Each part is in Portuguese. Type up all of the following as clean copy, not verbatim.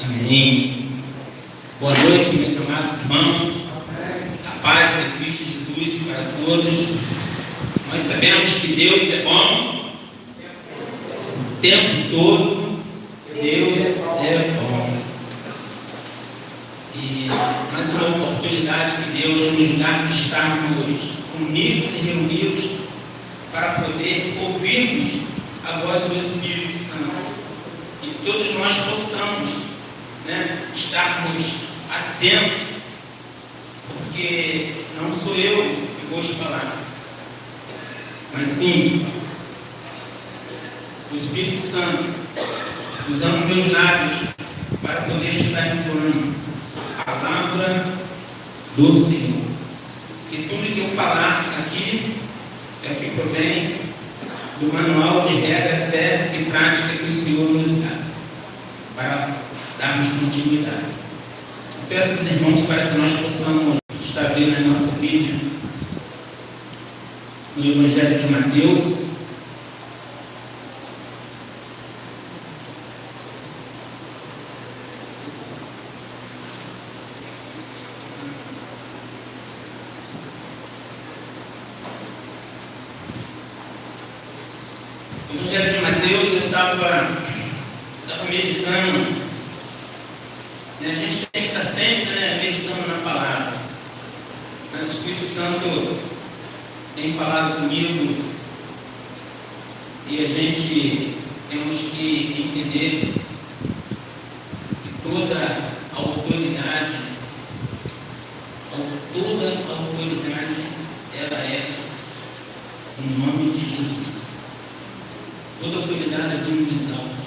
Amém. Boa noite, meus amados irmãos. A paz de Cristo Jesus para todos. Nós sabemos que Deus é bom o tempo todo. Deus é bom. E mais uma oportunidade que Deus nos dá de estarmos unidos e reunidos para poder ouvirmos a voz do Espírito Santo. E que todos nós possamos, estarmos atentos, porque não sou eu que vou te falar, mas sim o Espírito Santo usando meus lábios para poder estar entoando a palavra do Senhor. Que tudo que eu falar aqui é que provém do manual de regra, fé e prática que o Senhor nos dá, para darmos continuidade. Peço aos irmãos para que nós possamos estar abrindo a nossa Bíblia no Evangelho de Mateus. No Evangelho de Mateus, eu estava meditando. A gente tem que estar sempre meditando na palavra. Mas o Espírito Santo tem falado comigo e a gente temos que entender que toda a autoridade, ela é no nome de Jesus. Toda autoridade vem dos altos.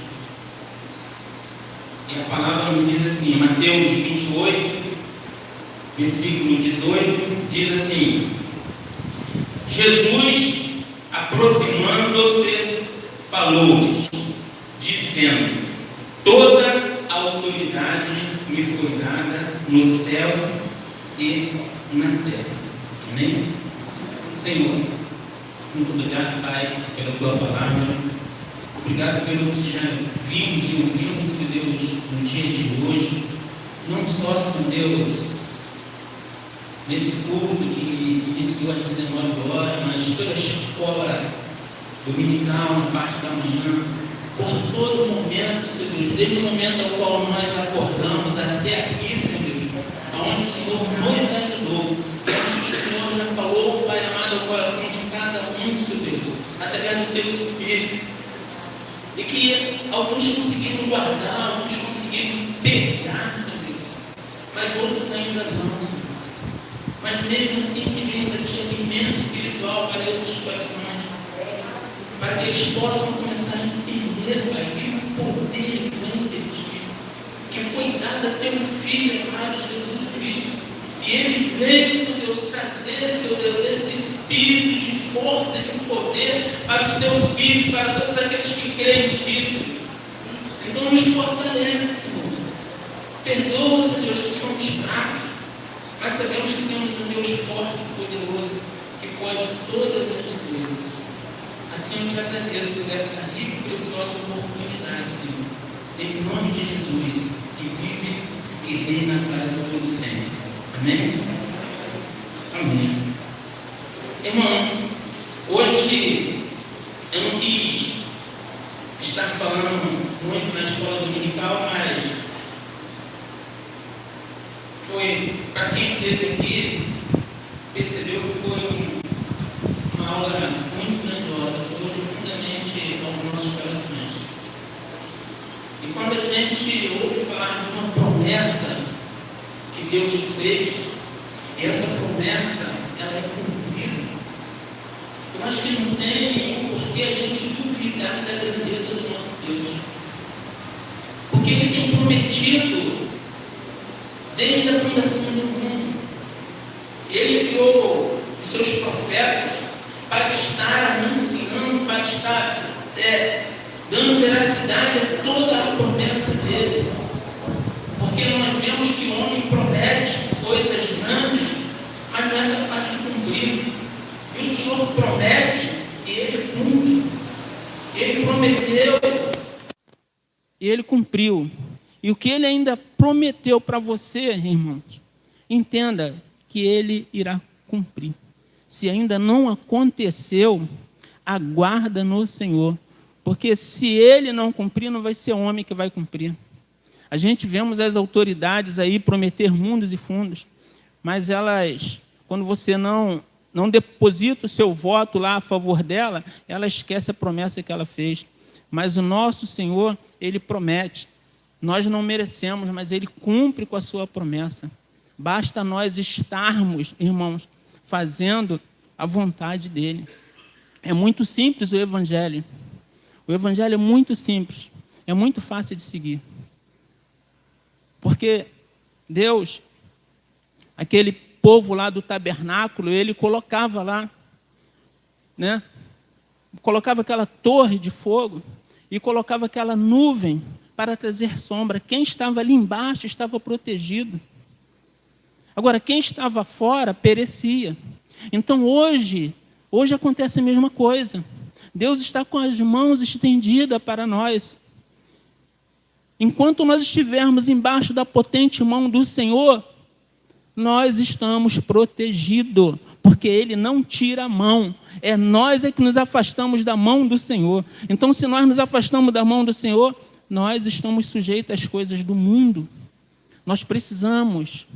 E a palavra me diz assim, Mateus 28, versículo 18, diz assim: Jesus, aproximando-se, falou-lhes, dizendo: toda a autoridade me foi dada no céu e na terra. Amém? Senhor, muito obrigado, Pai, pela tua palavra. Obrigado pelo que já vimos e ouvimos, Senhor Deus, no dia de hoje. Não só, Senhor Deus, nesse culto que iniciou às 19 horas, mas toda a escola dominical, na parte da manhã, por todo momento, Senhor Deus, desde o momento ao qual nós acordamos até aqui, Senhor Deus, aonde o Senhor nos ajudou, onde o Senhor já falou, Pai amado, ao coração de cada um, Senhor Deus, através do teu Espírito. E que alguns conseguiram guardar, alguns conseguiram pegar, Senhor Deus, mas outros ainda não, Senhor Deus. Mas mesmo assim pedimos a Ti alimento espiritual para esses corações, para que eles possam começar a entender, Pai, que o poder vem de Ti, que foi dado a Teu Filho amado Jesus Cristo, e Ele veio, Senhor Deus, trazer, Senhor Deus, esse espírito de força, de poder para os Teus filhos, para todos aqueles que creem em Ti. Então nos fortalece, Senhor. Perdoa, Senhor Deus, que somos fracos, mas sabemos que temos um Deus forte e poderoso, que pode todas as coisas. Assim eu Te agradeço por essa rica e preciosa oportunidade, Senhor. Em nome de Jesus, que vive e que reina para todo sempre. Amém? Amém. Irmão, hoje eu não quis estar falando muito na escola dominical, mas foi, para quem esteve aqui, percebeu que foi uma aula muito grandiosa, falou profundamente aos nossos corações. E quando a gente ouve falar de uma promessa que Deus fez, e essa promessa, ela é cumprida, eu acho que não tem nenhum porquê a gente duvidar da grandeza do nosso Deus. Porque Ele tem prometido desde a fundação do mundo. Ele enviou os seus profetas para estar anunciando, para estar dando veracidade a toda a promessa dele. Porque nós vemos que o homem promete coisas grandes, mas não é capaz de cumprir. E o Senhor promete e Ele cumpre. Ele prometeu e Ele cumpriu. E o que Ele ainda prometeu para você, irmãos, entenda que Ele irá cumprir. Se ainda não aconteceu, aguarda no Senhor. Porque se Ele não cumprir, não vai ser homem que vai cumprir. A gente vemos as autoridades aí prometer mundos e fundos, mas elas, quando você não deposita o seu voto lá a favor dela, ela esquece a promessa que ela fez. Mas o nosso Senhor, Ele promete. Nós não merecemos, mas Ele cumpre com a sua promessa. Basta nós estarmos, irmãos, fazendo a vontade dEle. É muito simples o Evangelho. O Evangelho é muito simples. É muito fácil de seguir. Porque Deus, aquele povo lá do tabernáculo, Ele colocava lá, né? Colocava aquela torre de fogo e colocava aquela nuvem para trazer sombra. Quem estava ali embaixo estava protegido. Agora, quem estava fora perecia. Então, hoje acontece a mesma coisa. Deus está com as mãos estendidas para nós. Enquanto nós estivermos embaixo da potente mão do Senhor, nós estamos protegidos, porque Ele não tira a mão. É nós que nos afastamos da mão do Senhor. Então, se nós nos afastamos da mão do Senhor, nós estamos sujeitos às coisas do mundo. Nós precisamos,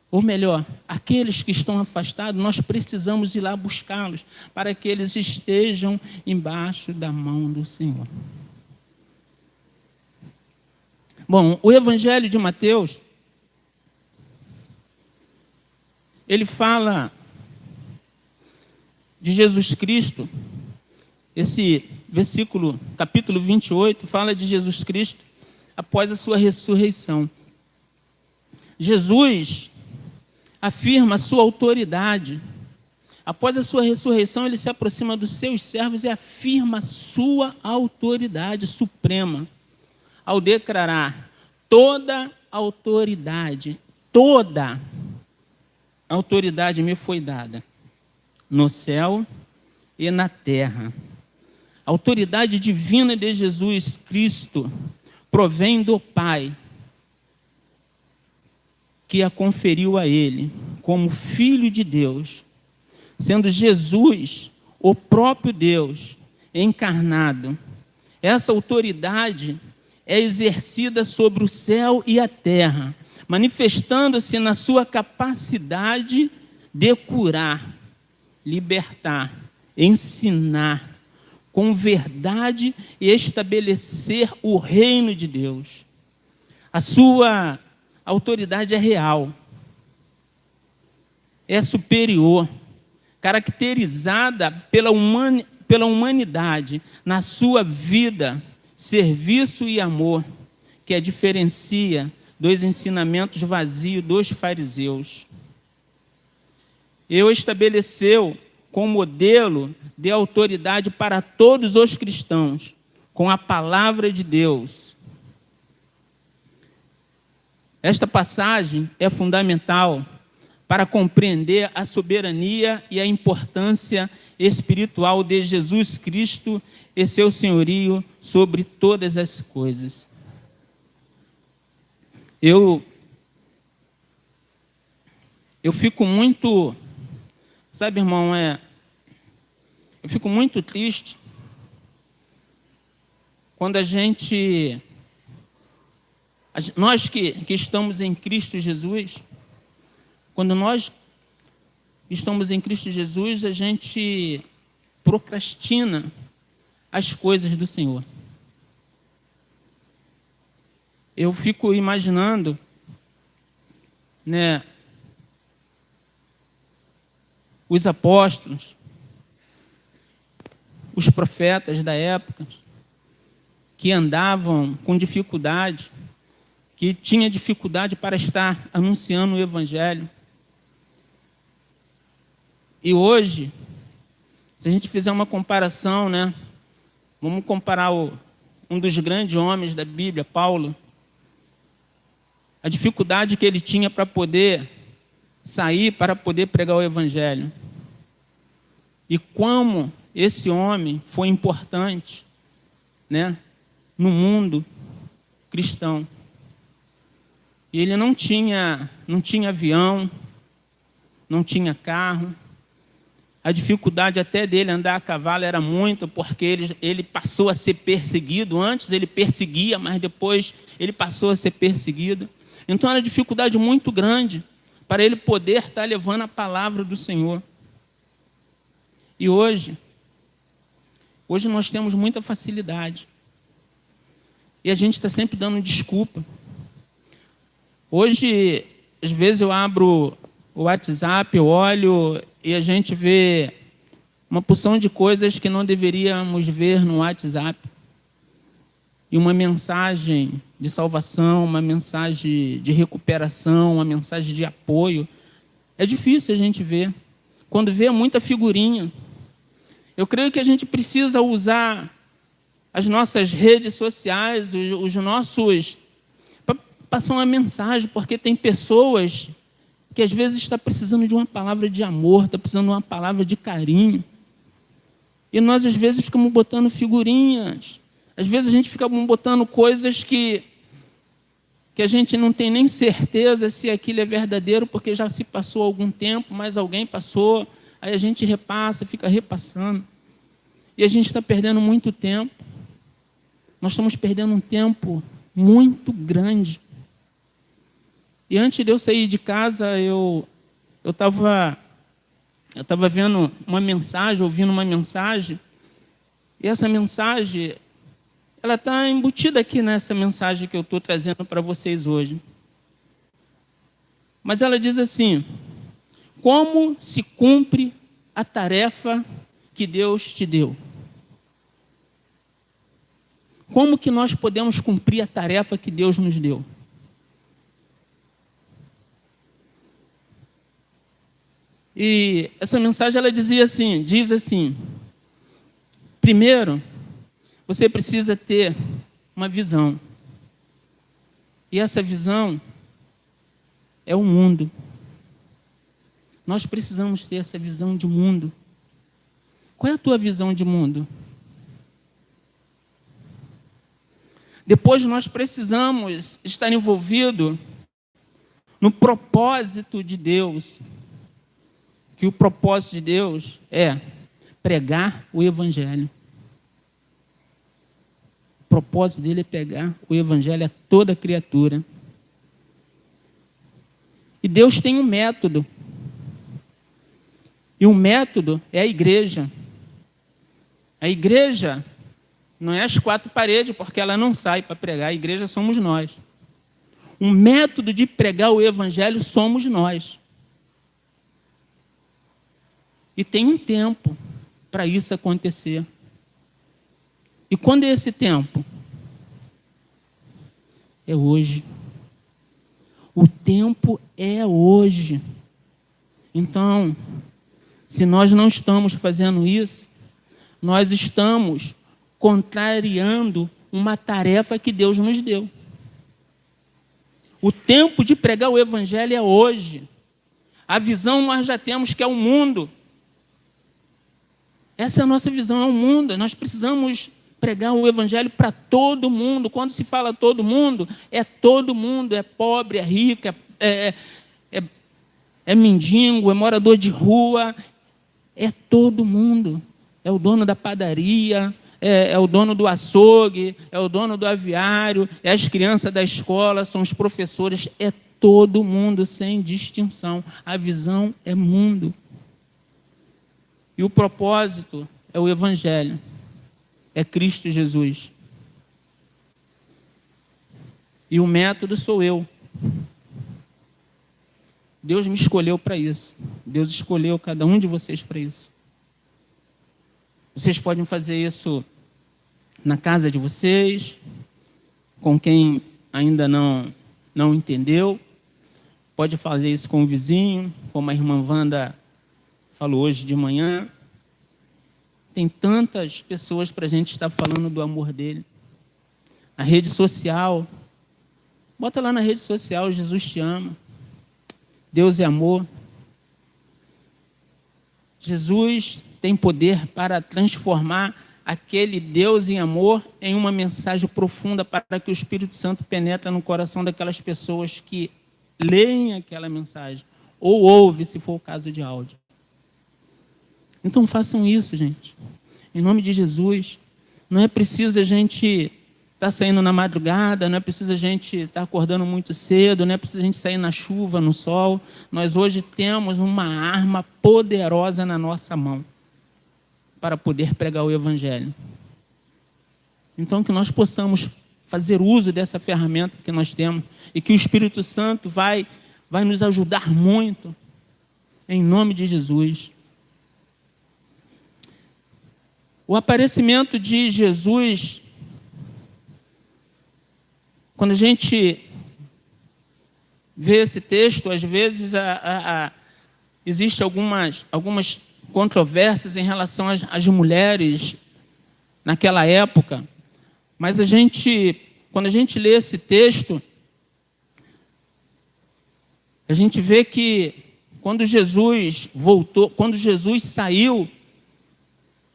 ou melhor, aqueles que estão afastados, nós precisamos ir lá buscá-los, para que eles estejam embaixo da mão do Senhor. Bom, o Evangelho de Mateus, ele fala de Jesus Cristo. Esse versículo, capítulo 28, fala de Jesus Cristo após a sua ressurreição. Jesus afirma a sua autoridade. Após a sua ressurreição, ele se aproxima dos seus servos e afirma a sua autoridade suprema, ao declarar: toda autoridade me foi dada, no céu e na terra. A autoridade divina de Jesus Cristo provém do Pai, que a conferiu a Ele como Filho de Deus, sendo Jesus o próprio Deus encarnado. Essa autoridade é exercida sobre o céu e a terra, manifestando-se na sua capacidade de curar, libertar, ensinar com verdade e estabelecer o reino de Deus. A sua autoridade é real, é superior, caracterizada pela humanidade na sua vida, serviço e amor, que a diferencia dos ensinamentos vazios dos fariseus. Ele estabeleceu como modelo de autoridade para todos os cristãos, com a palavra de Deus. Esta passagem é fundamental para compreender a soberania e a importância espiritual de Jesus Cristo e seu senhorio sobre todas as coisas. Eu fico muito, sabe, irmão, eu fico muito triste quando nós que estamos em Cristo Jesus, quando nós estamos em Cristo Jesus, a gente procrastina as coisas do Senhor. Eu fico imaginando, né, os apóstolos, os profetas da época, que andavam com dificuldade, que tinham dificuldade para estar anunciando o Evangelho. E hoje, se a gente fizer uma comparação, né, vamos comparar um dos grandes homens da Bíblia, Paulo, a dificuldade que ele tinha para poder sair, para poder pregar o Evangelho. E como esse homem foi importante, né, no mundo cristão. E ele não tinha avião, não tinha carro. A dificuldade até dele andar a cavalo era muito, porque ele passou a ser perseguido. Antes ele perseguia, mas depois ele passou a ser perseguido. Então era uma dificuldade muito grande para ele poder estar levando a palavra do Senhor. E hoje nós temos muita facilidade. E a gente está sempre dando desculpa. Hoje, às vezes eu abro o WhatsApp, eu olho e a gente vê uma porção de coisas que não deveríamos ver no WhatsApp. E uma mensagem de salvação, uma mensagem de recuperação, uma mensagem de apoio. É difícil a gente ver. Quando vê, muita figurinha. Eu creio que a gente precisa usar as nossas redes sociais, os nossos... para passar uma mensagem, porque tem pessoas que às vezes está precisando de uma palavra de amor, está precisando de uma palavra de carinho. E nós, às vezes, ficamos botando figurinhas. Às vezes, a gente fica botando coisas que a gente não tem nem certeza se aquilo é verdadeiro, porque já se passou algum tempo, mas alguém passou, aí a gente repassa, fica repassando. E a gente está perdendo muito tempo. Nós estamos perdendo um tempo muito grande. E antes de eu sair de casa, eu estava vendo uma mensagem, ouvindo uma mensagem, e essa mensagem, ela está embutida aqui nessa mensagem que eu estou trazendo para vocês hoje. Mas ela diz assim: como se cumpre a tarefa que Deus te deu? Como que nós podemos cumprir a tarefa que Deus nos deu? E essa mensagem ela diz assim: primeiro, você precisa ter uma visão. E essa visão é o mundo. Nós precisamos ter essa visão de mundo. Qual é a tua visão de mundo? Depois nós precisamos estar envolvidos no propósito de Deus. Que o propósito de Deus é pregar o Evangelho. O propósito dele é pregar o Evangelho a toda criatura. E Deus tem um método. E o método é a igreja. A igreja não é as quatro paredes, porque ela não sai para pregar. A igreja somos nós. O método de pregar o Evangelho somos nós. E tem um tempo para isso acontecer. E quando é esse tempo? É hoje. O tempo é hoje. Então, se nós não estamos fazendo isso, nós estamos contrariando uma tarefa que Deus nos deu. O tempo de pregar o Evangelho é hoje. A visão nós já temos, que é o mundo. Essa é a nossa visão, é o mundo. Nós precisamos pregar o Evangelho para todo mundo. Quando se fala todo mundo, é pobre, é rico, é mendigo, é morador de rua, é todo mundo. É o dono da padaria, é o dono do açougue, é o dono do aviário, é as crianças da escola, são os professores, é todo mundo sem distinção. A visão é mundo. E o propósito é o Evangelho, é Cristo Jesus. E o método sou eu. Deus me escolheu para isso. Deus escolheu cada um de vocês para isso. Vocês podem fazer isso na casa de vocês, com quem ainda não entendeu. Pode fazer isso com o vizinho, como a irmã Wanda falou hoje de manhã. Tem tantas pessoas para a gente estar falando do amor dele. A rede social. Bota lá na rede social: Jesus te ama. Deus é amor. Jesus tem poder para transformar aquele Deus em amor em uma mensagem profunda para que o Espírito Santo penetre no coração daquelas pessoas que leem aquela mensagem, ou ouvem, se for o caso de áudio. Então façam isso, gente. Em nome de Jesus. Não é preciso a gente estar saindo na madrugada, não é preciso a gente estar acordando muito cedo, não é preciso a gente sair na chuva, no sol. Nós hoje temos uma arma poderosa na nossa mão para poder pregar o Evangelho. Então que nós possamos fazer uso dessa ferramenta que nós temos e que o Espírito Santo vai nos ajudar muito, em nome de Jesus. O aparecimento de Jesus, quando a gente vê esse texto, às vezes existe algumas controvérsias em relação às mulheres naquela época, mas quando a gente lê esse texto, a gente vê que quando Jesus voltou, quando Jesus saiu,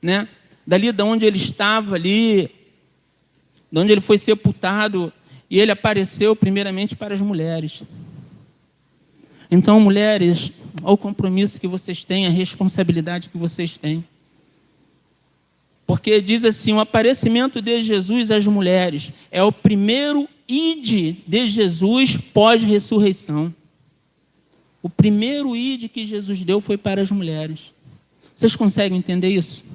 né, dali de onde ele estava ali, de onde ele foi sepultado, e ele apareceu primeiramente para as mulheres. Então, mulheres, olha o compromisso que vocês têm, a responsabilidade que vocês têm. Porque diz assim, o aparecimento de Jesus às mulheres é o primeiro ide de Jesus pós-ressurreição. O primeiro ide que Jesus deu foi para as mulheres. Vocês conseguem entender isso?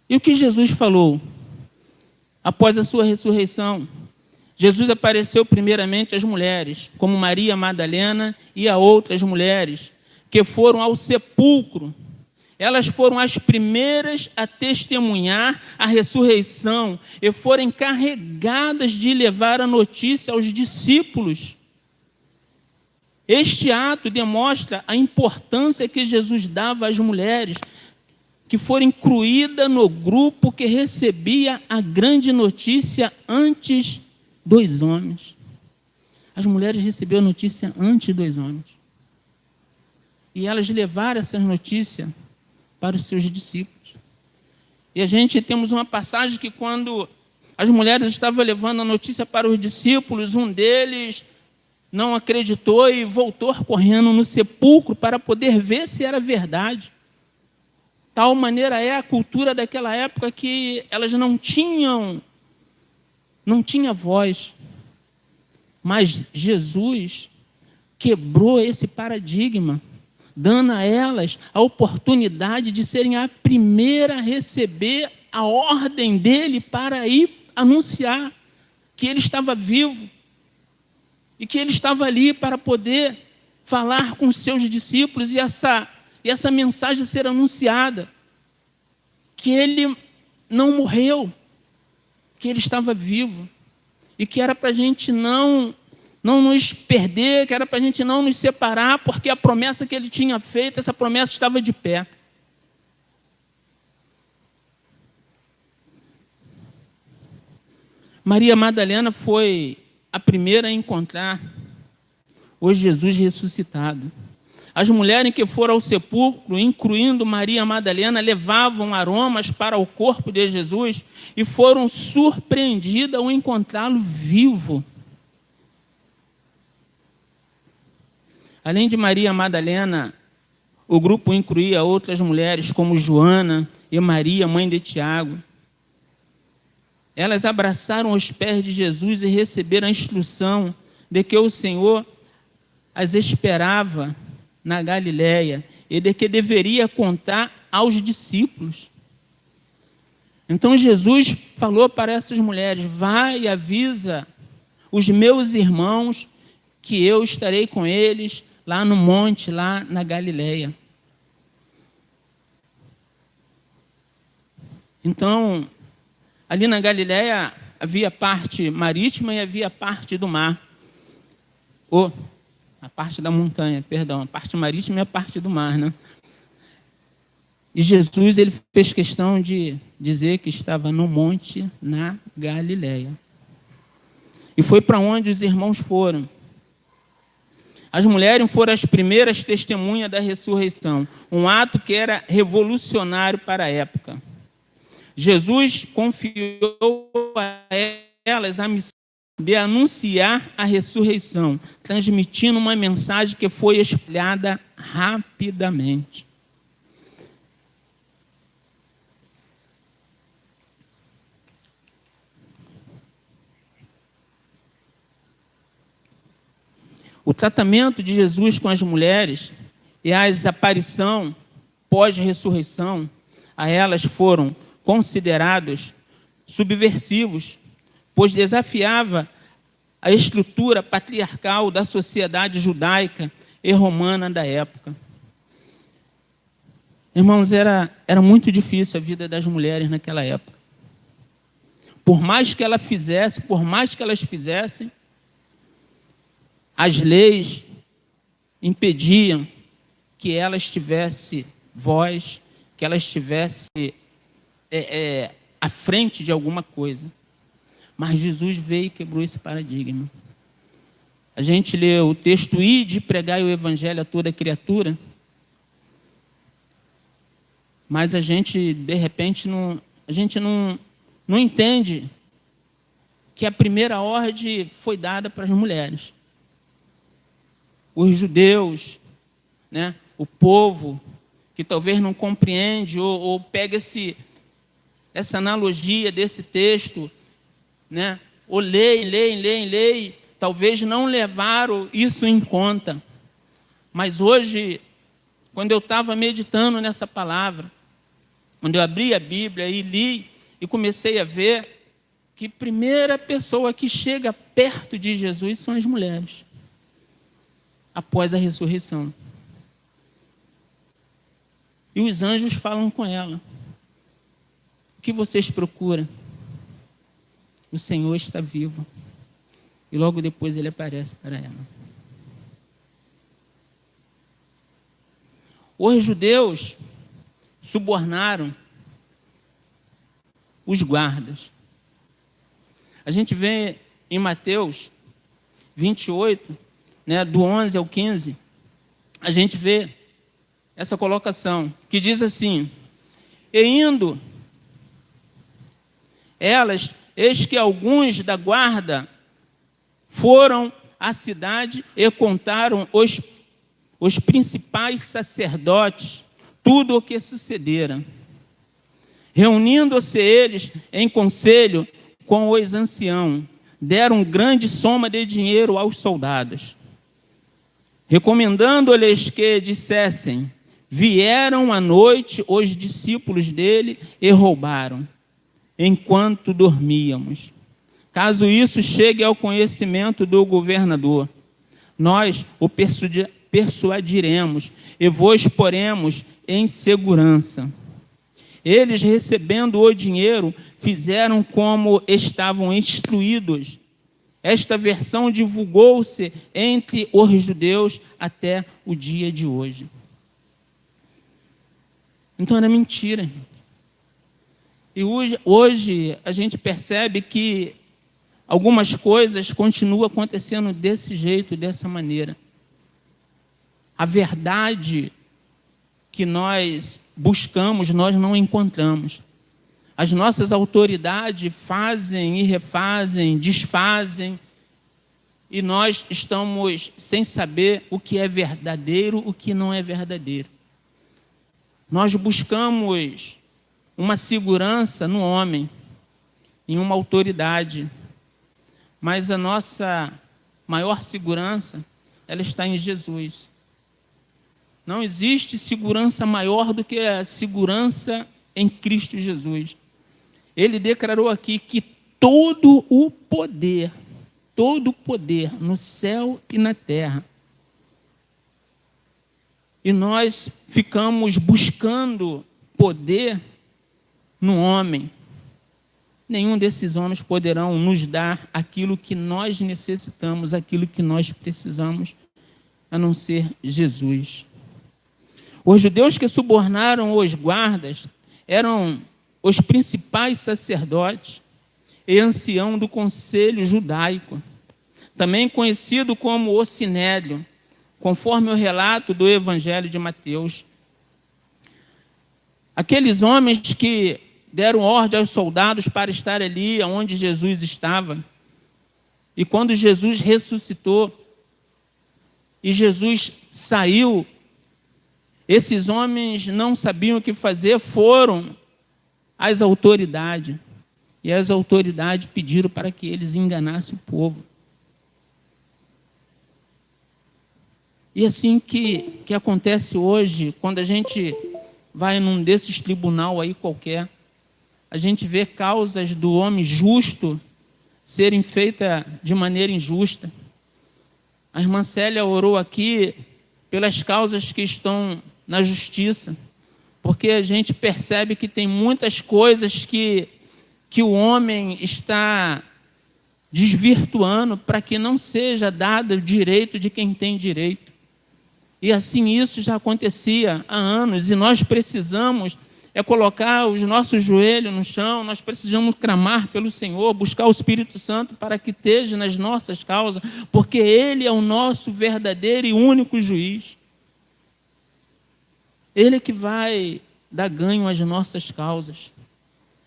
E o que Jesus falou? Após a sua ressurreição, Jesus apareceu primeiramente às mulheres, como Maria Madalena e a outras mulheres, que foram ao sepulcro. Elas foram as primeiras a testemunhar a ressurreição e foram encarregadas de levar a notícia aos discípulos. Este ato demonstra a importância que Jesus dava às mulheres, que foram incluídas no grupo que recebia a grande notícia antes dos homens. As mulheres receberam a notícia antes dos homens. E elas levaram essa notícia para os seus discípulos. E a gente temos uma passagem que quando as mulheres estavam levando a notícia para os discípulos, um deles não acreditou e voltou correndo no sepulcro para poder ver se era verdade. Tal maneira é a cultura daquela época que elas não tinha voz. Mas Jesus quebrou esse paradigma, dando a elas a oportunidade de serem a primeira a receber a ordem dele para ir anunciar que ele estava vivo e que ele estava ali para poder falar com os seus discípulos e essa mensagem ser anunciada, que ele não morreu, que ele estava vivo, e que era para a gente não nos perder, que era para a gente não nos separar, porque a promessa que ele tinha feito, essa promessa estava de pé. Maria Madalena foi a primeira a encontrar o Jesus ressuscitado. As mulheres que foram ao sepulcro, incluindo Maria Madalena, levavam aromas para o corpo de Jesus e foram surpreendidas ao encontrá-lo vivo. Além de Maria Madalena, o grupo incluía outras mulheres como Joana e Maria, mãe de Tiago. Elas abraçaram os pés de Jesus e receberam a instrução de que o Senhor as esperava na Galileia e de que deveria contar aos discípulos. Então Jesus falou para essas mulheres: vai e avisa os meus irmãos que eu estarei com eles lá no monte, lá na Galileia. Então, ali na Galileia havia parte marítima e havia parte do mar. A parte da montanha, perdão, a parte marítima e a parte do mar, né? E Jesus, ele fez questão de dizer que estava no monte, na Galileia. E foi para onde os irmãos foram. As mulheres foram as primeiras testemunhas da ressurreição, um ato que era revolucionário para a época. Jesus confiou a elas a missão de anunciar a ressurreição, transmitindo uma mensagem que foi espalhada rapidamente. O tratamento de Jesus com as mulheres e a aparição pós-ressurreição a elas foram considerados subversivos, pois desafiava a estrutura patriarcal da sociedade judaica e romana da época. Irmãos, era muito difícil a vida das mulheres naquela época. Por mais que elas fizessem, as leis impediam que elas tivessem voz, que elas estivessem à frente de alguma coisa. Mas Jesus veio e quebrou esse paradigma. A gente lê o texto "Ide pregai o evangelho a toda criatura", mas a gente, de repente, não entende que a primeira ordem foi dada para as mulheres. Os judeus, né, o povo, que talvez não compreende ou pega essa analogia desse texto, né, ou leem, talvez não levaram isso em conta. Mas hoje, quando eu estava meditando nessa palavra, quando eu abri a Bíblia e li e comecei a ver que a primeira pessoa que chega perto de Jesus são as mulheres, após a ressurreição. E os anjos falam com ela: o que vocês procuram? O Senhor está vivo. E logo depois ele aparece para ela. Os judeus subornaram os guardas. A gente vê em Mateus 28, né, do 11 ao 15, a gente vê essa colocação, que diz assim: e indo elas, eis que alguns da guarda foram à cidade e contaram os principais sacerdotes tudo o que sucedera. Reunindo-se eles em conselho com os anciãos, deram grande soma de dinheiro aos soldados, recomendando-lhes que dissessem: vieram à noite os discípulos dele e roubaram, enquanto dormíamos. Caso isso chegue ao conhecimento do governador, nós o persuadiremos e vos poremos em segurança. Eles, recebendo o dinheiro, fizeram como estavam instruídos. Esta versão divulgou-se entre os judeus até o dia de hoje. Então era mentira. E hoje a gente percebe que algumas coisas continuam acontecendo desse jeito, dessa maneira. A verdade que nós buscamos, nós não encontramos. As nossas autoridades fazem e refazem, desfazem, e nós estamos sem saber o que é verdadeiro, o que não é verdadeiro. Nós buscamos uma segurança no homem, em uma autoridade, mas a nossa maior segurança, ela está em Jesus. Não existe segurança maior do que a segurança em Cristo Jesus. Ele declarou aqui que todo o poder no céu e na terra. E nós ficamos buscando poder no homem. Nenhum desses homens poderão nos dar aquilo que nós necessitamos, aquilo que nós precisamos, a não ser Jesus. Os judeus que subornaram os guardas eram os principais sacerdotes e ancião do conselho judaico, também conhecido como o Sinédrio, conforme o relato do Evangelho de Mateus. Aqueles homens que deram ordem aos soldados para estar ali onde Jesus estava. E quando Jesus ressuscitou e Jesus saiu, esses homens não sabiam o que fazer, foram às autoridades. E as autoridades pediram para que eles enganassem o povo. E assim que acontece hoje, quando a gente vai num desses tribunal aí qualquer, a gente vê causas do homem justo serem feitas de maneira injusta. A irmã Célia orou aqui pelas causas que estão na justiça, porque a gente percebe que tem muitas coisas que o homem está desvirtuando para que não seja dado o direito de quem tem direito. E assim isso já acontecia há anos, e nós precisamos colocar os nossos joelhos no chão, nós precisamos clamar pelo Senhor, buscar o Espírito Santo para que esteja nas nossas causas, porque Ele é o nosso verdadeiro e único juiz. Ele é que vai dar ganho às nossas causas,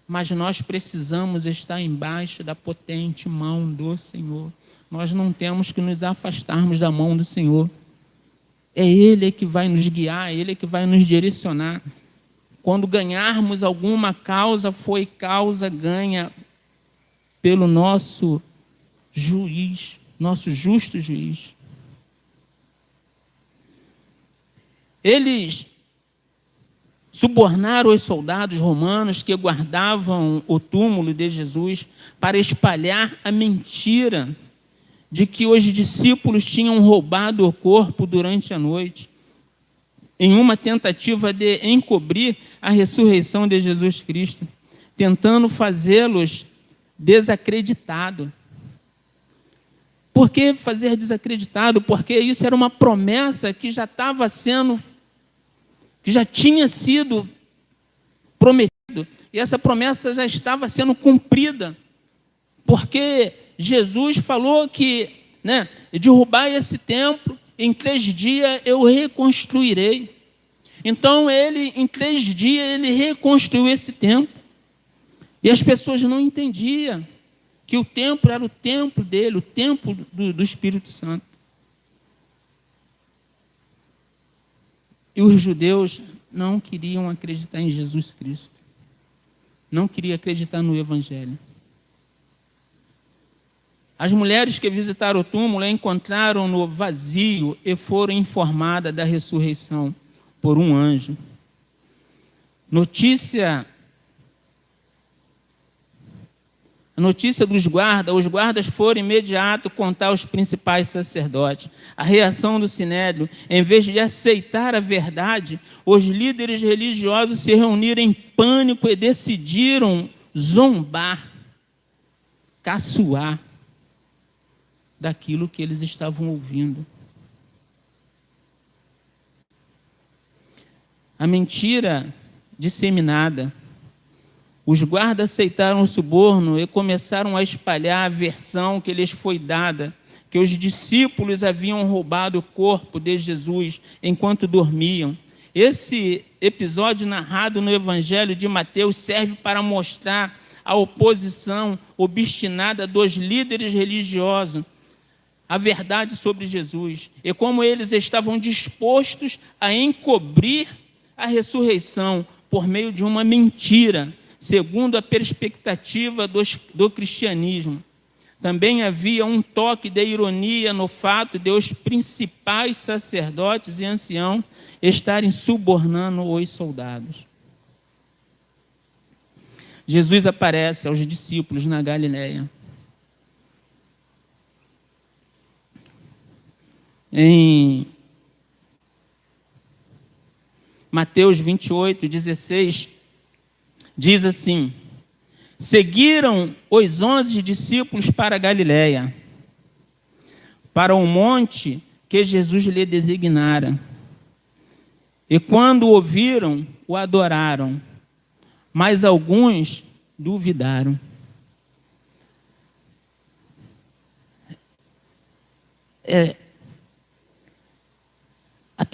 mas nós precisamos estar embaixo da potente mão do Senhor. Nós não temos que nos afastarmos da mão do Senhor. É Ele que vai nos guiar, é Ele que vai nos direcionar. Quando ganharmos alguma causa, foi causa ganha pelo nosso juiz, nosso justo juiz. Eles subornaram os soldados romanos que guardavam o túmulo de Jesus para espalhar a mentira de que os discípulos tinham roubado o corpo durante a noite, em uma tentativa de encobrir a ressurreição de Jesus Cristo, tentando fazê-los desacreditados. Por que fazer desacreditado? Porque isso era uma promessa que já tinha sido prometido, e essa promessa já estava sendo cumprida, porque Jesus falou que, derrubar esse templo, em 3 dias eu reconstruirei. Então, em 3 dias, ele reconstruiu esse templo. E as pessoas não entendiam que o templo era o templo dele, o templo do Espírito Santo. E os judeus não queriam acreditar em Jesus Cristo. Não queriam acreditar no Evangelho. As mulheres que visitaram o túmulo encontraram-no vazio e foram informadas da ressurreição por um anjo. A notícia dos guardas, os guardas foram imediato contar aos principais sacerdotes. A reação do Sinédrio, em vez de aceitar a verdade, os líderes religiosos se reuniram em pânico e decidiram zombar, caçoar daquilo que eles estavam ouvindo. A mentira disseminada. Os guardas aceitaram o suborno e começaram a espalhar a versão que lhes foi dada, que os discípulos haviam roubado o corpo de Jesus enquanto dormiam. Esse episódio narrado no Evangelho de Mateus serve para mostrar a oposição obstinada dos líderes religiosos à verdade sobre Jesus, e como eles estavam dispostos a encobrir a ressurreição por meio de uma mentira, segundo a perspectiva do cristianismo. Também havia um toque de ironia no fato de os principais sacerdotes e anciãos estarem subornando os soldados. Jesus aparece aos discípulos na Galileia. Em Mateus 28, 16, diz assim: seguiram os 11 discípulos para a Galileia, para o monte que Jesus lhe designara. E quando ouviram, o adoraram, mas alguns duvidaram.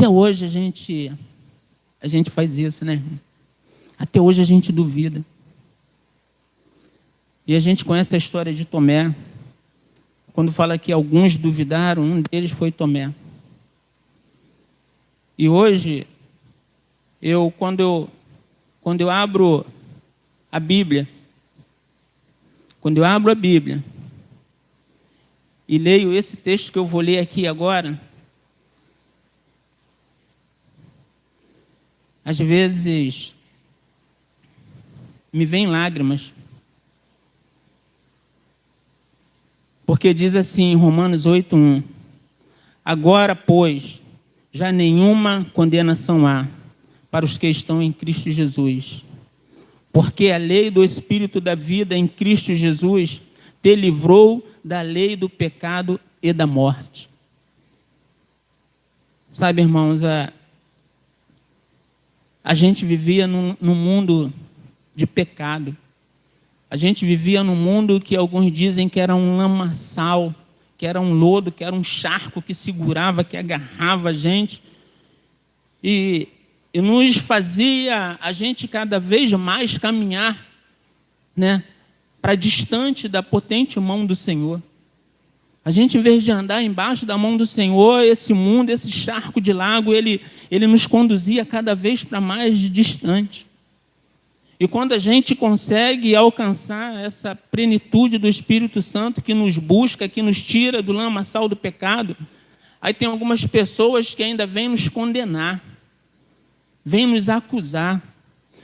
Até hoje a gente faz isso, né? Até hoje a gente duvida. E a gente conhece a história de Tomé. Quando fala que alguns duvidaram, um deles foi Tomé. E hoje, quando eu abro a Bíblia, e leio esse texto que eu vou ler aqui agora, às vezes me vêm lágrimas. Porque diz assim em Romanos 8:1: agora, pois, já nenhuma condenação há para os que estão em Cristo Jesus. Porque a lei do Espírito da vida em Cristo Jesus te livrou da lei do pecado e da morte. Sabe, irmãos, a gente vivia num mundo de pecado. A gente vivia num mundo que alguns dizem que era um lamaçal, que era um lodo, que era um charco que segurava, que agarrava a gente. E nos fazia a gente cada vez mais caminhar, né, para distante da potente mão do Senhor. A gente, em vez de andar embaixo da mão do Senhor, esse mundo, esse charco de lago, ele nos conduzia cada vez para mais distante. E quando a gente consegue alcançar essa plenitude do Espírito Santo que nos busca, que nos tira do lamaçal do pecado, aí tem algumas pessoas que ainda vêm nos condenar, vêm nos acusar,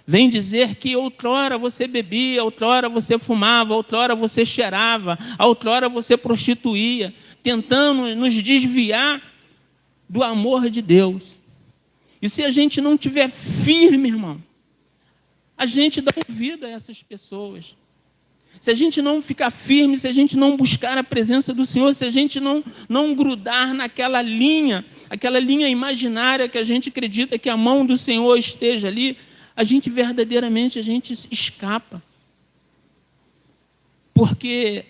vêm dizer que outrora você bebia, outrora você fumava, outrora você cheirava, outrora você prostituía, tentando nos desviar do amor de Deus. E se a gente não estiver firme, irmão, a gente dá ouvido a essas pessoas. Se a gente não ficar firme, se a gente não buscar a presença do Senhor, se a gente não grudar naquela linha imaginária que a gente acredita que a mão do Senhor esteja ali, a gente verdadeiramente escapa. Porque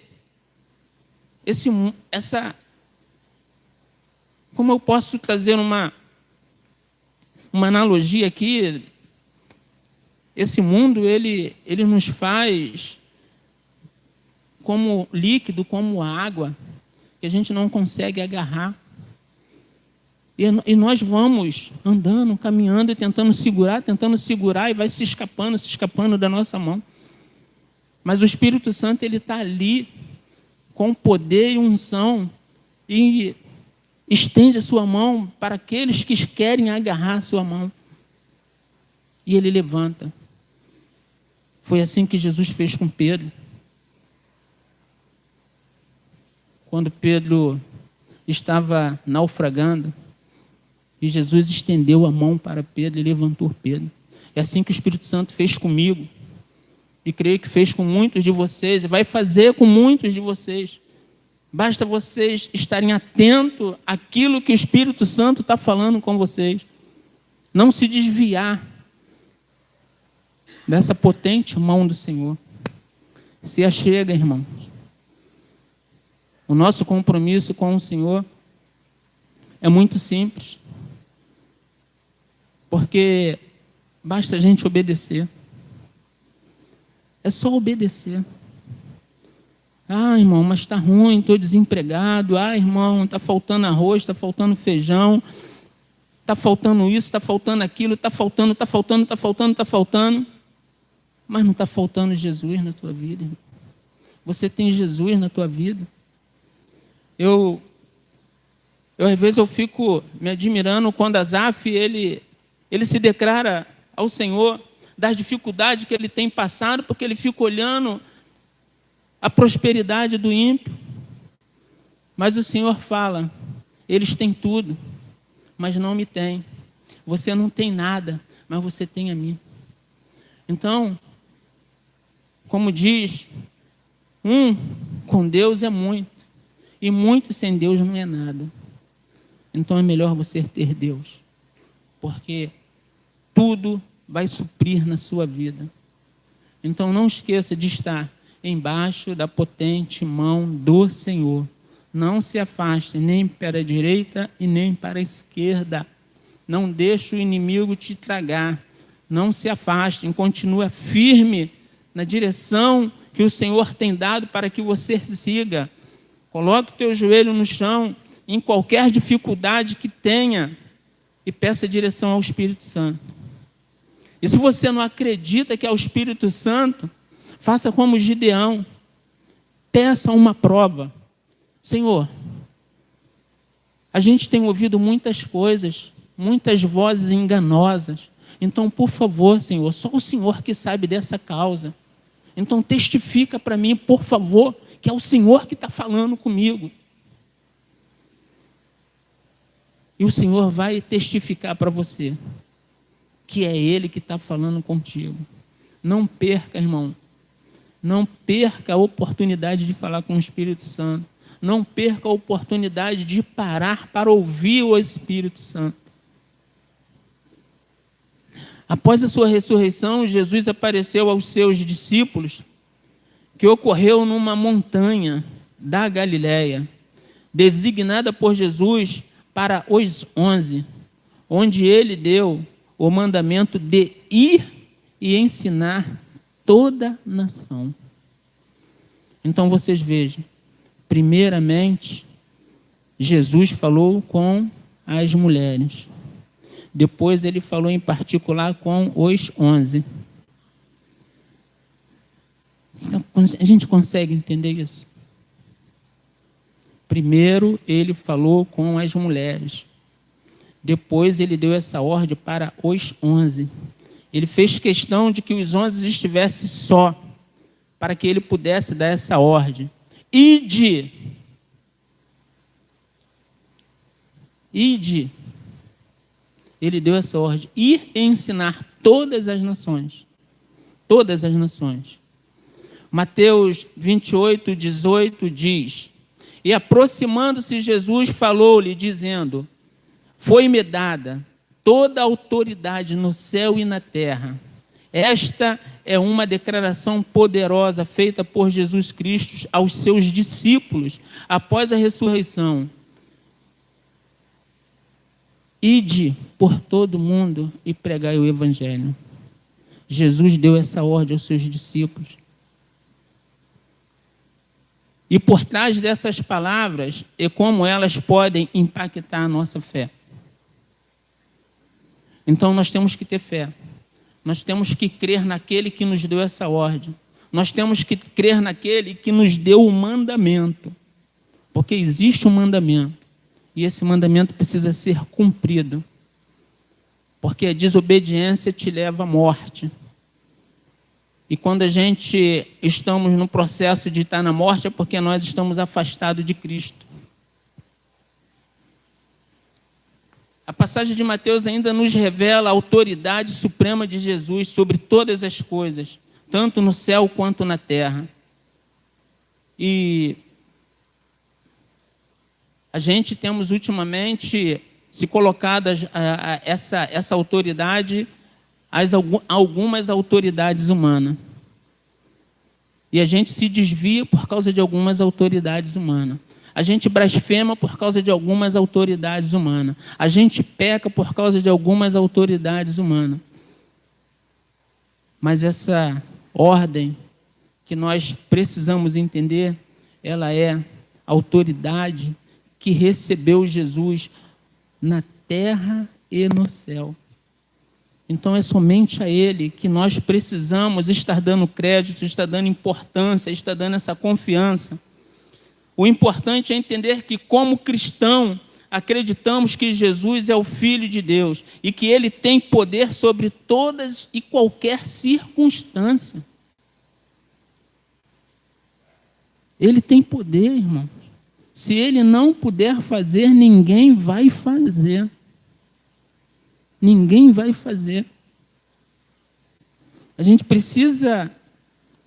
como eu posso trazer uma analogia aqui? Esse mundo, ele nos faz como líquido, como água, que a gente não consegue agarrar. E nós vamos andando, caminhando, tentando segurar, e vai se escapando da nossa mão. Mas o Espírito Santo, ele está ali, com poder e unção, e estende a sua mão para aqueles que querem agarrar a sua mão. E ele levanta. Foi assim que Jesus fez com Pedro. Quando Pedro estava naufragando, e Jesus estendeu a mão para Pedro e levantou Pedro. É assim que o Espírito Santo fez comigo. E creio que fez com muitos de vocês, e vai fazer com muitos de vocês. Basta vocês estarem atentos àquilo que o Espírito Santo está falando com vocês. Não se desviar dessa potente mão do Senhor. Se achega, irmãos. O nosso compromisso com o Senhor é muito simples. Porque basta a gente obedecer. É só obedecer. Ah, irmão, mas está ruim, estou desempregado. Ah, irmão, está faltando arroz, está faltando feijão. Está faltando isso, está faltando aquilo, está faltando. Mas não está faltando Jesus na tua vida, irmão. Você tem Jesus na tua vida. Eu às vezes eu fico me admirando quando Asaf, ele se declara ao Senhor das dificuldades que ele tem passado, porque ele fica olhando a prosperidade do ímpio. Mas o Senhor fala, eles têm tudo, mas não me têm. Você não tem nada, mas você tem a mim. Então, como diz, com Deus é muito, e muito sem Deus não é nada. Então é melhor você ter Deus, porque tudo vai suprir na sua vida. Então não esqueça de estar embaixo da potente mão do Senhor. Não se afaste nem para a direita e nem para a esquerda. Não deixe o inimigo te tragar. Não se afaste, continue firme na direção que o Senhor tem dado para que você siga. Coloque o teu joelho no chão, em qualquer dificuldade que tenha, e peça direção ao Espírito Santo. E se você não acredita que é o Espírito Santo, faça como Gideão. Peça uma prova. Senhor, a gente tem ouvido muitas coisas, muitas vozes enganosas. Então, por favor, Senhor, só o Senhor que sabe dessa causa. Então, testifica para mim, por favor, que é o Senhor que está falando comigo. E o Senhor vai testificar para você que é Ele que está falando contigo. Não perca, irmão. Não perca a oportunidade de falar com o Espírito Santo. Não perca a oportunidade de parar para ouvir o Espírito Santo. Após a sua ressurreição, Jesus apareceu aos seus discípulos, que ocorreu numa montanha da Galileia, designada por Jesus para os 11, onde ele deu o mandamento de ir e ensinar toda a nação. Então vocês vejam, primeiramente, Jesus falou com as mulheres. Depois ele falou em particular com os 11. Então, a gente consegue entender isso? Primeiro ele falou com as mulheres. Depois ele deu essa ordem para os 11. Ele fez questão de que os 11 estivessem só, para que ele pudesse dar essa ordem. Ide. Ele deu essa ordem. Ir e ensinar todas as nações. Todas as nações. Mateus 28, 18 diz: e aproximando-se Jesus, falou-lhe, dizendo: foi-me dada toda a autoridade no céu e na terra. Esta é uma declaração poderosa feita por Jesus Cristo aos seus discípulos após a ressurreição. Ide por todo mundo e pregai o Evangelho. Jesus deu essa ordem aos seus discípulos. E por trás dessas palavras é como elas podem impactar a nossa fé. Então nós temos que ter fé. Nós temos que crer naquele que nos deu essa ordem. Nós temos que crer naquele que nos deu o mandamento. Porque existe um mandamento. E esse mandamento precisa ser cumprido. Porque a desobediência te leva à morte. E quando a gente estamos no processo de estar na morte, é porque nós estamos afastados de Cristo. A passagem de Mateus ainda nos revela a autoridade suprema de Jesus sobre todas as coisas, tanto no céu quanto na terra. E a gente temos ultimamente se colocado essa autoridade algumas autoridades humanas. E a gente se desvia por causa de algumas autoridades humanas. A gente blasfema por causa de algumas autoridades humanas. A gente peca por causa de algumas autoridades humanas. Mas essa ordem que nós precisamos entender, ela é a autoridade que recebeu Jesus na terra e no céu. Então é somente a Ele que nós precisamos estar dando crédito, estar dando importância, estar dando essa confiança. O importante é entender que, como cristão, acreditamos que Jesus é o Filho de Deus e que Ele tem poder sobre todas e qualquer circunstância. Ele tem poder, irmãos. Se Ele não puder fazer, ninguém vai fazer. Ninguém vai fazer. A gente precisa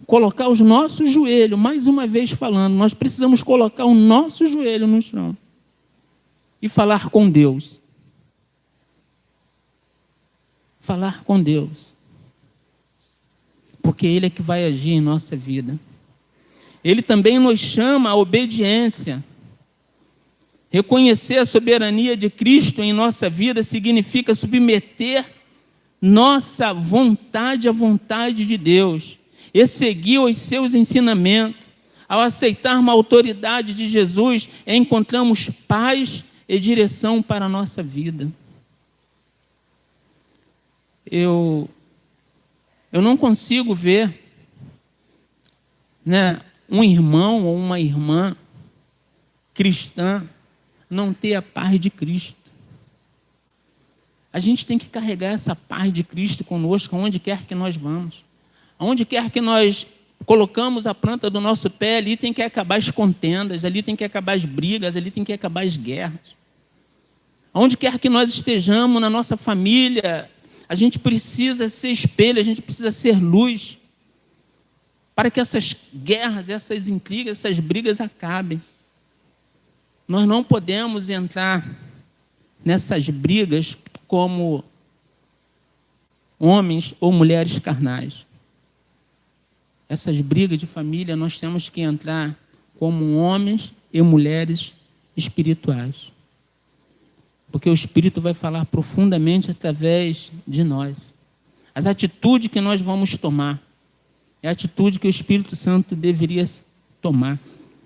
colocar os nossos joelhos, mais uma vez falando, nós precisamos colocar o nosso joelho no chão e falar com Deus. Falar com Deus. Porque Ele é que vai agir em nossa vida. Ele também nos chama à obediência. Reconhecer a soberania de Cristo em nossa vida significa submeter nossa vontade à vontade de Deus e seguir os seus ensinamentos. Ao aceitar uma autoridade de Jesus, encontramos paz e direção para a nossa vida. Eu não consigo ver, um irmão ou uma irmã cristã não ter a paz de Cristo. A gente tem que carregar essa paz de Cristo conosco, aonde quer que nós vamos. Aonde quer que nós colocamos a planta do nosso pé, ali tem que acabar as contendas, ali tem que acabar as brigas, ali tem que acabar as guerras. Aonde quer que nós estejamos, na nossa família, a gente precisa ser espelho, a gente precisa ser luz, para que essas guerras, essas intrigas, essas brigas acabem. Nós não podemos entrar nessas brigas como homens ou mulheres carnais. Essas brigas de família nós temos que entrar como homens e mulheres espirituais. Porque o Espírito vai falar profundamente através de nós. As atitudes que nós vamos tomar é a atitude que o Espírito Santo deveria tomar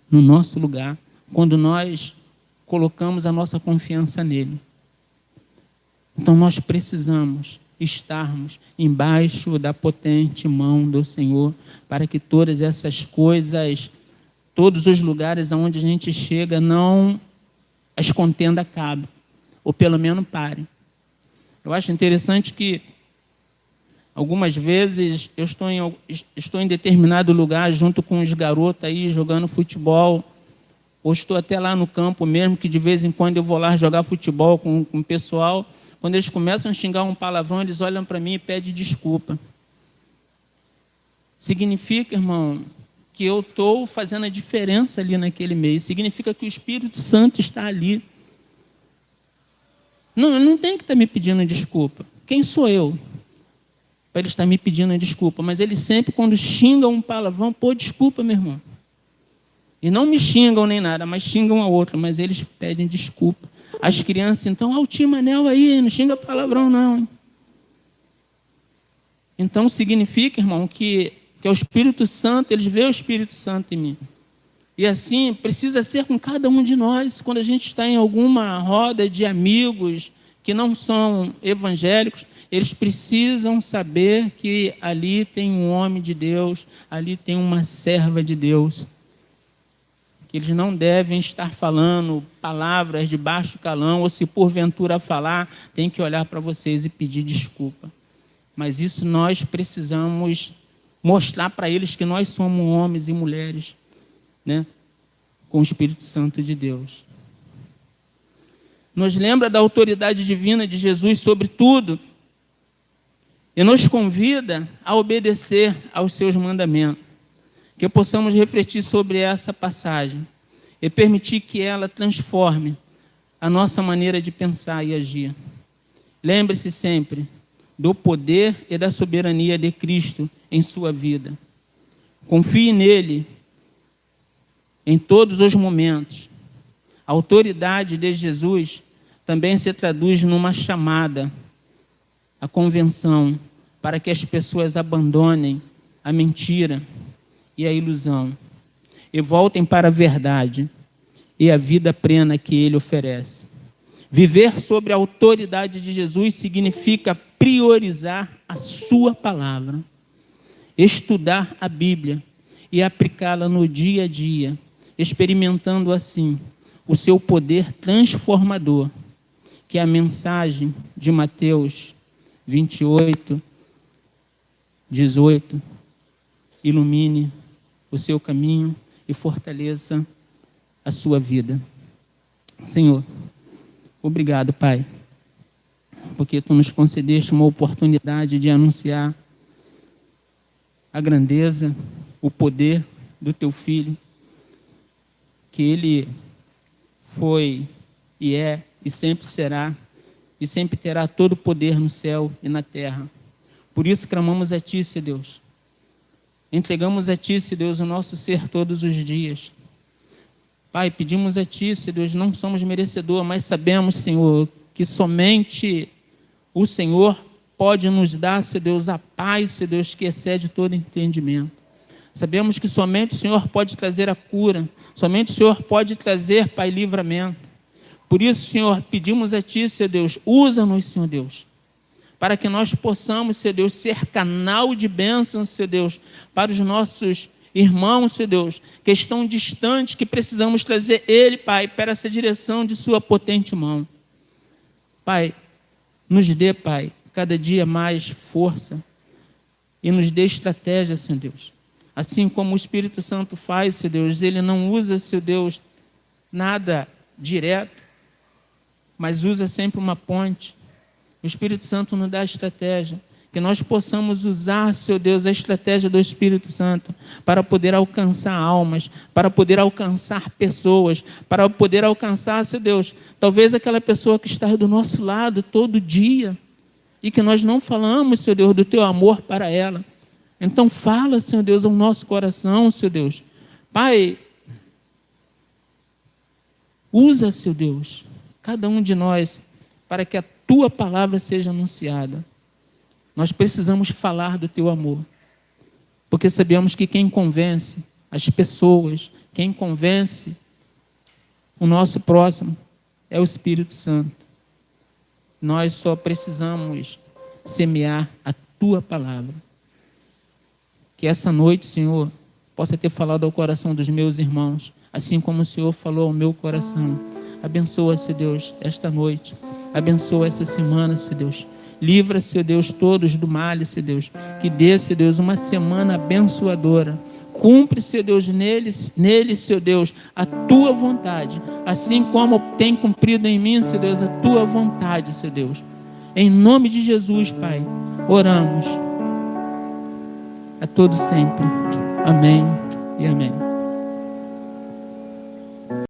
no nosso lugar, quando nós colocamos a nossa confiança nele. Então nós precisamos estarmos embaixo da potente mão do Senhor, para que todas essas coisas, todos os lugares aonde a gente chega, não as contendas acabem, ou pelo menos parem. Eu acho interessante que algumas vezes eu estou em determinado lugar junto com os garotos aí jogando futebol, ou estou até lá no campo mesmo, que de vez em quando eu vou lá jogar futebol com o pessoal. Quando eles começam a xingar um palavrão, eles olham para mim e pedem desculpa. Significa, irmão, que eu estou fazendo a diferença ali naquele meio. Significa que o Espírito Santo está ali. Não, ele não tem que estar me pedindo desculpa. Quem sou eu para ele estar me pedindo desculpa? Mas ele sempre, quando xinga um palavrão, pô, desculpa, meu irmão. E não me xingam nem nada, mas xingam a outra, mas eles pedem desculpa. As crianças, então, o tio Manel aí, não xinga palavrão não. Hein? Então, significa, irmão, que é o Espírito Santo, eles veem o Espírito Santo em mim. E assim, precisa ser com cada um de nós, quando a gente está em alguma roda de amigos que não são evangélicos, eles precisam saber que ali tem um homem de Deus, ali tem uma serva de Deus, que eles não devem estar falando palavras de baixo calão, ou se porventura falar, tem que olhar para vocês e pedir desculpa. Mas isso nós precisamos mostrar para eles que nós somos homens e mulheres, com o Espírito Santo de Deus. Nos lembra da autoridade divina de Jesus sobre tudo e nos convida a obedecer aos seus mandamentos. Que possamos refletir sobre essa passagem e permitir que ela transforme a nossa maneira de pensar e agir. Lembre-se sempre do poder e da soberania de Cristo em sua vida. Confie nele em todos os momentos. A autoridade de Jesus também se traduz numa chamada à convenção para que as pessoas abandonem a mentira e a ilusão, e voltem para a verdade e a vida plena que ele oferece. Viver sob a autoridade de Jesus significa priorizar a sua palavra, estudar a Bíblia e aplicá-la no dia a dia, experimentando assim o seu poder transformador, que é a mensagem de Mateus 28, 18, ilumine o seu caminho e fortaleça a sua vida. Senhor, obrigado, Pai, porque Tu nos concedeste uma oportunidade de anunciar a grandeza, o poder do Teu Filho, que Ele foi e é e sempre será e sempre terá todo o poder no céu e na terra. Por isso clamamos a Ti, Senhor Deus. Entregamos a Ti, Senhor Deus, o nosso ser todos os dias, Pai, pedimos a Ti, Senhor Deus, não somos merecedor, mas sabemos, Senhor, que somente o Senhor pode nos dar, Senhor Deus, a paz, Senhor Deus, que excede todo entendimento. Sabemos que somente o Senhor pode trazer a cura, somente o Senhor pode trazer, Pai, livramento. Por isso, Senhor, pedimos a Ti, Senhor Deus, usa-nos, Senhor Deus, para que nós possamos, Senhor Deus, ser canal de bênção, Senhor Deus, para os nossos irmãos, Senhor Deus, que estão distantes, que precisamos trazer Ele, Pai, para essa direção de Sua potente mão. Pai, nos dê, Pai, cada dia mais força e nos dê estratégia, Senhor Deus. Assim como o Espírito Santo faz, Senhor Deus, Ele não usa, Senhor Deus, nada direto, mas usa sempre uma ponte. O Espírito Santo nos dá estratégia, que nós possamos usar, Senhor Deus, a estratégia do Espírito Santo para poder alcançar almas, para poder alcançar pessoas, para poder alcançar, Senhor Deus, talvez aquela pessoa que está do nosso lado todo dia e que nós não falamos, Senhor Deus, do Teu amor para ela. Então fala, Senhor Deus, ao nosso coração, Senhor Deus. Pai, usa, Senhor Deus, cada um de nós para que a Tua palavra seja anunciada. Nós precisamos falar do Teu amor, porque sabemos que quem convence as pessoas, quem convence o nosso próximo é o Espírito Santo. Nós só precisamos semear a Tua palavra. Que essa noite, Senhor, possa ter falado ao coração dos meus irmãos, assim como o Senhor falou ao meu coração. Abençoa, Senhor Deus, esta noite. Abençoa essa semana, Senhor Deus. Livra, Senhor Deus, todos do mal, Senhor Deus. Que dê, Senhor Deus, uma semana abençoadora. Cumpre, Senhor Deus, nele, Senhor Deus, a Tua vontade. Assim como tem cumprido em mim, Senhor Deus, a Tua vontade, Senhor Deus. Em nome de Jesus, Pai, oramos. A todos sempre. Amém e amém.